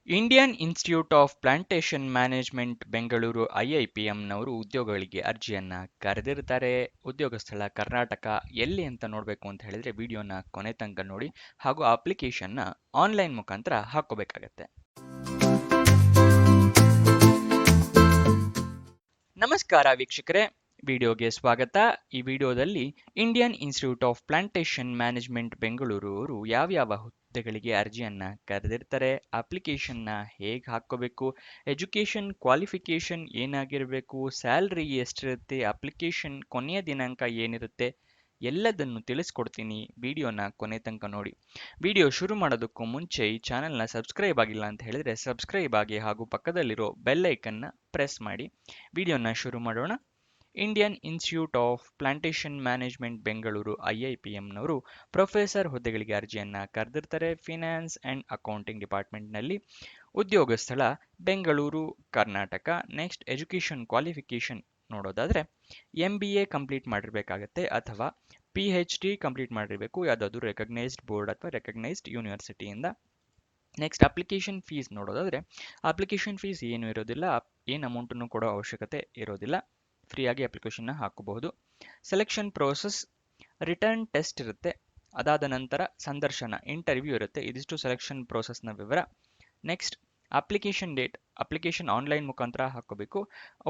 Indian Institute of Plantation Management Bengaluru ಐಐಪಿಎಂನವರು ಉದ್ಯೋಗಗಳಿಗೆ ಅರ್ಜಿಯನ್ನ ಕರೆದಿರ್ತಾರೆ. ಉದ್ಯೋಗ ಸ್ಥಳ ಕರ್ನಾಟಕ. ಎಲ್ಲಿ ಅಂತ ನೋಡಬೇಕು ಅಂತ ಹೇಳಿದ್ರೆ ವಿಡಿಯೋನ ಕೊನೆ ತನಕ ನೋಡಿ ಹಾಗೂ ಅಪ್ಲಿಕೇಶನ್ನ ಆನ್ಲೈನ್ ಮುಖಾಂತರ ಹಾಕೋಬೇಕಾಗತ್ತೆ. ನಮಸ್ಕಾರ ವೀಕ್ಷಕರೇ, ವಿಡಿಯೋಗೆ ಸ್ವಾಗತ. ಈ ವಿಡಿಯೋದಲ್ಲಿ Indian Institute of Plantation Management Bengaluru ಅವರು ಯಾವ್ಯಾವ ಹುದ್ದೆಗಳಿಗೆ ಅರ್ಜಿಯನ್ನ ಕರೆದಿರ್ತಾರೆ, ಅಪ್ಲಿಕೇಶನ್ನ ಹೇಗೆ ಹಾಕೋಬೇಕು, ಎಜುಕೇಷನ್ ಕ್ವಾಲಿಫಿಕೇಷನ್ ಏನಾಗಿರಬೇಕು, ಸ್ಯಾಲ್ರಿ ಎಷ್ಟಿರುತ್ತೆ, ಅಪ್ಲಿಕೇಶನ್ ಕೊನೆಯ ದಿನಾಂಕ ಏನಿರುತ್ತೆ, ಎಲ್ಲದನ್ನು ತಿಳಿಸ್ಕೊಡ್ತೀನಿ. ವಿಡಿಯೋನ ಕೊನೆ ತನಕ ನೋಡಿ. ವಿಡಿಯೋ ಶುರು ಮಾಡೋದಕ್ಕೂ ಮುಂಚೆ ಈ ಚಾನೆಲ್ನ ಸಬ್ಸ್ಕ್ರೈಬ್ ಆಗಿಲ್ಲ ಅಂತ ಹೇಳಿದ್ರೆ ಸಬ್ಸ್ಕ್ರೈಬ್ ಆಗಿ ಹಾಗೂ ಪಕ್ಕದಲ್ಲಿರೋ ಬೆಲ್ ಐಕನ್ನ ಪ್ರೆಸ್ ಮಾಡಿ. ವಿಡಿಯೋನ ಶುರು ಮಾಡೋಣ. Indian Institute of Plantation Management Bengaluru ಐಐಪಿಎಂನವರು ಪ್ರೊಫೆಸರ್ ಹುದ್ದೆಗಳಿಗೆ ಅರ್ಜಿಯನ್ನ ಕರೆದಿರ್ತಾರೆ. ಫಿನಾನ್ಸ್ ಅಂಡ್ ಅಕೌಂಟಿಂಗ್ ಡಿಪಾರ್ಟ್ಮೆಂಟ್ನಲ್ಲಿ. ಉದ್ಯೋಗ ಸ್ಥಳ Bengaluru, Karnataka. Next education qualification ನೋಡೋದಾದ್ರೆ MBA ಕಂಪ್ಲೀಟ್ ಮಾಡಿರಬೇಕಾಗತ್ತೆ ಅಥವಾ PhD ಕಂಪ್ಲೀಟ್ ಮಾಡಿರಬೇಕು, ಯಾವುದಾದ್ರೂ ರೆಕಗ್ನೈಸ್ಡ್ ಬೋರ್ಡ್ ಅಥವಾ ರೆಕಗ್ನೈಸ್ಡ್ ಯೂನಿವರ್ಸಿಟಿಯಿಂದ. ನೆಕ್ಸ್ಟ್ ಅಪ್ಲಿಕೇಶನ್ ಫೀಸ್ ನೋಡೋದಾದ್ರೆ ಅಪ್ಲಿಕೇಶನ್ ಫೀಸ್ ಏನು ಇರೋದಿಲ್ಲ, ಏನು ಅಮೌಂಟನ್ನು ಕೊಡೋ ಅವಶ್ಯಕತೆ ಇರೋದಿಲ್ಲ. ಫ್ರೀಯಾಗಿ ಅಪ್ಲಿಕೇಶನ್ನ ಹಾಕಬಹುದು. ಸೆಲೆಕ್ಷನ್ ಪ್ರೋಸೆಸ್ ರಿಟರ್ನ್ ಟೆಸ್ಟ್ ಇರುತ್ತೆ, ಅದಾದ ನಂತರ ಸಂದರ್ಶನ ಇಂಟರ್ವ್ಯೂ ಇರುತ್ತೆ. ಇದಿಷ್ಟು ಸೆಲೆಕ್ಷನ್ ಪ್ರೋಸೆಸ್ನ ವಿವರ. Next application date, application online ಮುಖಾಂತರ ಹಾಕೋಬೇಕು.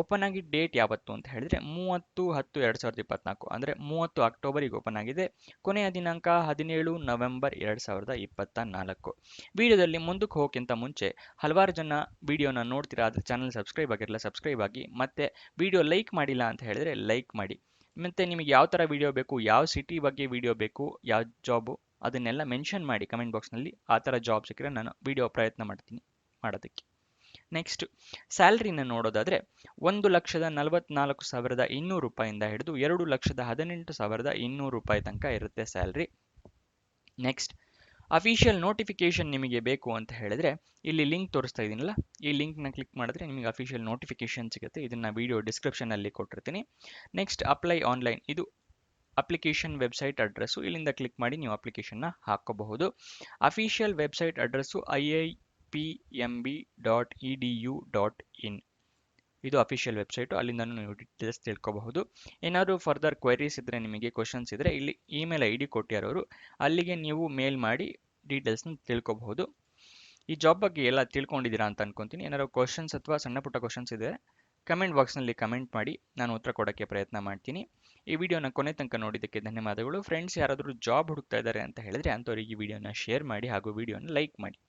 ಓಪನ್ ಆಗಿ ಡೇಟ್ ಯಾವತ್ತು ಅಂತ ಹೇಳಿದ್ರೆ 30/10/2024 ಅಂದರೆ 30 ಅಕ್ಟೋಬರಿಗೆ ಓಪನ್ ಆಗಿದೆ. ಕೊನೆಯ ದಿನಾಂಕ 17 ನವೆಂಬರ್ 2024. ವಿಡಿಯೋದಲ್ಲಿ ಮುಂದಕ್ಕೆ ಹೋಗೋಕ್ಕಿಂತ ಮುಂಚೆ ಹಲವಾರು ಜನ ವಿಡಿಯೋನ ನೋಡ್ತೀರಾ, ಆದರೆ ಚಾನಲ್ ಸಬ್ಸ್ಕ್ರೈಬ್ ಆಗಿರಲ್ಲ, ಸಬ್ಸ್ಕ್ರೈಬ್ ಆಗಿ. ಮತ್ತೆ ವಿಡಿಯೋ ಲೈಕ್ ಮಾಡಿಲ್ಲ ಅಂತ ಹೇಳಿದ್ರೆ ಲೈಕ್ ಮಾಡಿ. ಮತ್ತೆ ನಿಮಗೆ ಯಾವ ಥರ ವಿಡಿಯೋ ಬೇಕು, ಯಾವ ಸಿಟಿ ಬಗ್ಗೆ ವಿಡಿಯೋ ಬೇಕು, ಯಾವ ಜಾಬು, ಅದನ್ನೆಲ್ಲ ಮೆನ್ಷನ್ ಮಾಡಿ ಕಮೆಂಟ್ ಬಾಕ್ಸ್ನಲ್ಲಿ. ಆ ಥರ ಜಾಬ್ ಸಿಕ್ಕರೆ ನಾನು ವಿಡಿಯೋ ಪ್ರಯತ್ನ ಮಾಡ್ತೀನಿ ಮಾಡೋದಕ್ಕೆ. ನೆಕ್ಸ್ಟ್ ಸ್ಯಾಲ್ರಿನ ನೋಡೋದಾದ್ರೆ 1,44,200 ರೂಪಾಯಿಂದ ಹಿಡಿದು 2,18,200 ರೂಪಾಯಿ ತನಕ ಇರುತ್ತೆ ಸ್ಯಾಲ್ರಿ. ನೆಕ್ಸ್ಟ್ ಅಫಿಷಿಯಲ್ ನೋಟಿಫಿಕೇಶನ್ ನಿಮಗೆ ಬೇಕು ಅಂತ ಹೇಳಿದ್ರೆ ಇಲ್ಲಿ ಲಿಂಕ್ ತೋರಿಸ್ತಾ ಇದ್ದೀನಲ್ಲ, ಈ ಲಿಂಕ್ನ ಕ್ಲಿಕ್ ಮಾಡಿದ್ರೆ ನಿಮಗೆ ಅಫಿಷಿಯಲ್ ನೋಟಿಫಿಕೇಶನ್ ಸಿಗುತ್ತೆ. ಇದನ್ನ ವಿಡಿಯೋ ಡಿಸ್ಕ್ರಿಪ್ಷನಲ್ಲಿ ಕೊಟ್ಟಿರ್ತೀನಿ. ನೆಕ್ಸ್ಟ್ ಅಪ್ಲೈ ಆನ್ಲೈನ್, ಇದು ಅಪ್ಲಿಕೇಶನ್ ವೆಬ್ಸೈಟ್ ಅಡ್ರೆಸ್ಸು. ಇಲ್ಲಿಂದ ಕ್ಲಿಕ್ ಮಾಡಿ ನೀವು ಅಪ್ಲಿಕೇಶನ್ನ ಹಾಕೋಬಹುದು. Official website address iipmb.edu.in. ಇದು ಅಫಿಷಿಯಲ್ ವೆಬ್ಸೈಟು, ಅಲ್ಲಿಂದ ನೀವು ಡೀಟೇಲ್ಸ್ ತಿಳ್ಕೋಬಹುದು. ಏನಾದರೂ ಫರ್ದರ್ ಕ್ವೈರೀಸ್ ಇದ್ದರೆ, ನಿಮಗೆ ಕ್ವಶನ್ಸ್ ಇದ್ದರೆ ಇಲ್ಲಿ ಇಮೇಲ್ ID ಕೊಟ್ಟಿರೋರು, ಅಲ್ಲಿಗೆ ನೀವು ಮೇಲ್ ಮಾಡಿ ಡೀಟೇಲ್ಸ್ನ ತಿಳ್ಕೋಬಹುದು. ಈ ಜಾಬ್ ಬಗ್ಗೆ ಎಲ್ಲ ತಿಳ್ಕೊಂಡಿದ್ದೀರಾ ಅಂತ ಅನ್ಕೊಂತೀನಿ. ಏನಾದ್ರು ಕ್ವಶನ್ಸ್ ಅಥವಾ ಸಣ್ಣ ಪುಟ್ಟ ಕ್ವಶನ್ಸ್ ಇದೆ ಕಮೆಂಟ್ ಬಾಕ್ಸ್ನಲ್ಲಿ ಕಮೆಂಟ್ ಮಾಡಿ, ನಾನು ಉತ್ತರ ಕೊಡೋಕ್ಕೆ ಪ್ರಯತ್ನ ಮಾಡ್ತೀನಿ. ಈ ವಿಡಿಯೋನ ಕೊನೆ ತನಕ ನೋಡಿದ್ದಕ್ಕೆ ಧನ್ಯವಾದಗಳು. ಫ್ರೆಂಡ್ಸ್ ಯಾರಾದರೂ ಜಾಬ್ ಹುಡುಕ್ತಾ ಇದ್ದಾರೆ ಅಂತ ಹೇಳಿದ್ರೆ ಅಂಥವ್ರಿಗೆ ಈ ವಿಡಿಯೋನ ಶೇರ್ ಮಾಡಿ ಹಾಗೂ ವಿಡಿಯೋನ ಲೈಕ್ ಮಾಡಿ.